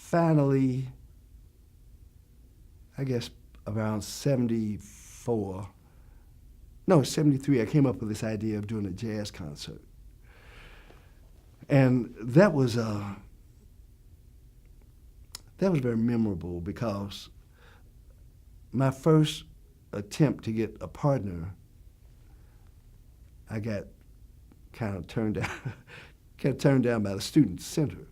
finally, I guess around 74, no, 73, I came up with this idea of doing a jazz concert. And that was very memorable because my first attempt to get a partner, I got kind of turned down by the Student Center.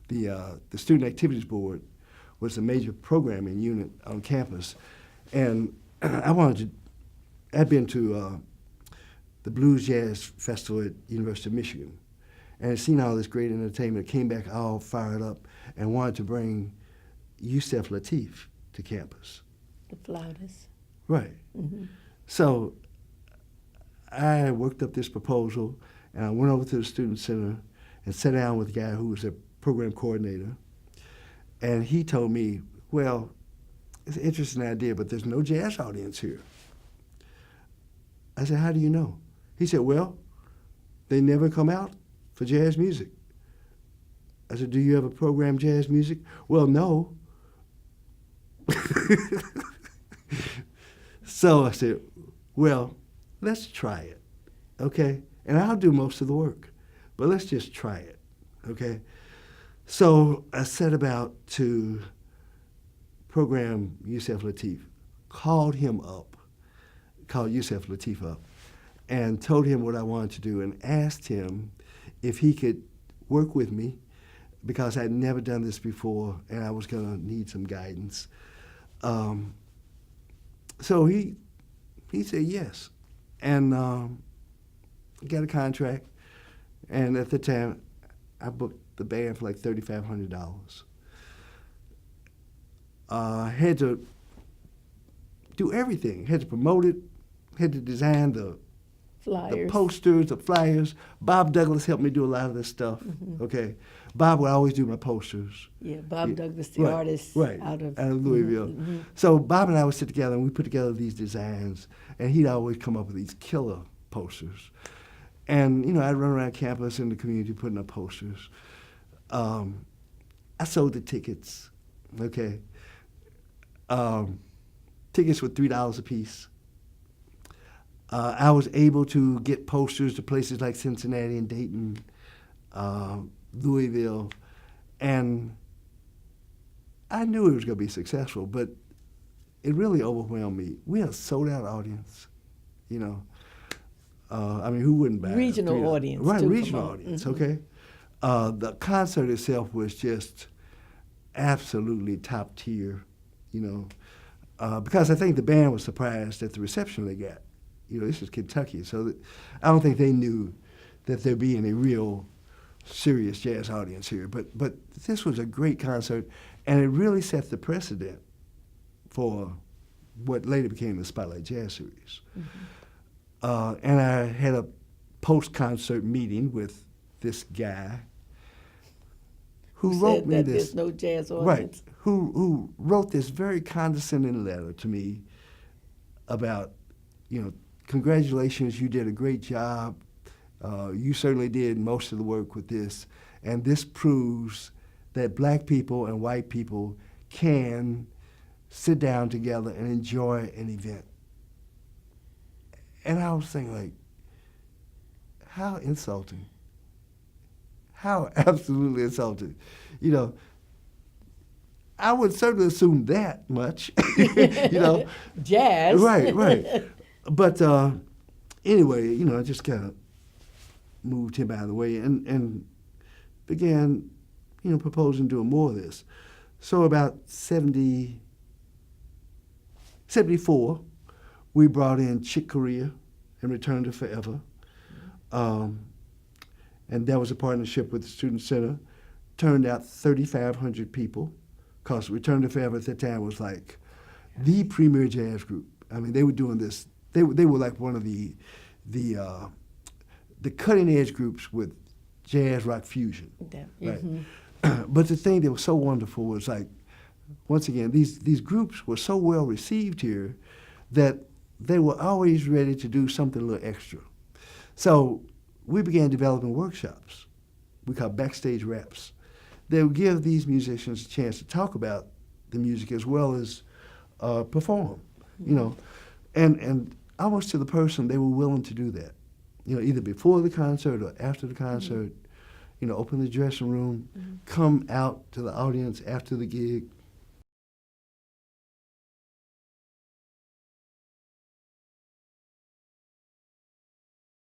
The Student Activities Board was a major programming unit on campus, and I'd been to the Blues Jazz Festival at University of Michigan, and had seen all this great entertainment, came back all fired up, and wanted to bring Yusef Lateef to campus. The flautist. Right. Mm-hmm. So I worked up this proposal, and I went over to the Student Center and sat down with the guy who was their program coordinator, and he told me, well, it's an interesting idea, but there's no jazz audience here. I said, how do you know? He said, well, they never come out for jazz music. I said, do you ever program jazz music? Well, no. So I said, well, let's try it, okay? And I'll do most of the work, but let's just try it, okay? So I set about to program Yusef Lateef, called Yusef Lateef up, and told him what I wanted to do and asked him if he could work with me because I'd never done this before and I was going to need some guidance. So he said yes, and got a contract, and at the time I booked the band for like $3,500. Had to do everything, had to promote it, had to design the posters, the flyers. Bob Douglas helped me do a lot of this stuff, okay? Bob would always do my posters. Yeah, Bob Douglas, the artist out of Louisville. Mm-hmm. So Bob and I would sit together and we put together these designs, and he'd always come up with these killer posters. And, you know, I'd run around campus in the community putting up posters. I sold the tickets, okay? Tickets were $3 a piece. I was able to get posters to places like Cincinnati and Dayton, Louisville, and I knew it was going to be successful, but it really overwhelmed me. We had a sold-out audience, you know. I mean, who wouldn't buy regional audience, right? Regional audience, okay. The concert itself was just absolutely top tier, you know, because I think the band was surprised at the reception they got. You know, this is Kentucky, so I don't think they knew that there'd be any real serious jazz audience here. But this was a great concert, and it really set the precedent for what later became the Spotlight Jazz Series. Mm-hmm. And I had a post-concert meeting with this guy who wrote me this. There's no jazz audience. Right. Who wrote this very condescending letter to me about, you know, congratulations, you did a great job. You certainly did most of the work with this, and this proves that black people and white people can sit down together and enjoy an event. And I was thinking, like, how insulting. How absolutely insulting. You know, I would certainly assume that much, you know. Jazz. Right. But anyway, you know, I just kind of moved him out of the way and began, you know, proposing doing more of this. So about 74, we brought in Chick Corea and Return to Forever. And that was a partnership with the Student Center. Turned out 3,500 people, because Return to Forever at that time was like the premier jazz group. I mean, they were doing this. They were like one of the cutting edge groups with jazz rock fusion. Yeah. Right. Mm-hmm. But the thing that was so wonderful was, like, once again, these groups were so well received here that they were always ready to do something a little extra. So we began developing workshops we call backstage raps they would give these musicians a chance to talk about the music as well as perform, you know. And almost to the person, they were willing to do that, you know, either before the concert or after the concert, you know, open the dressing room, come out to the audience after the gig,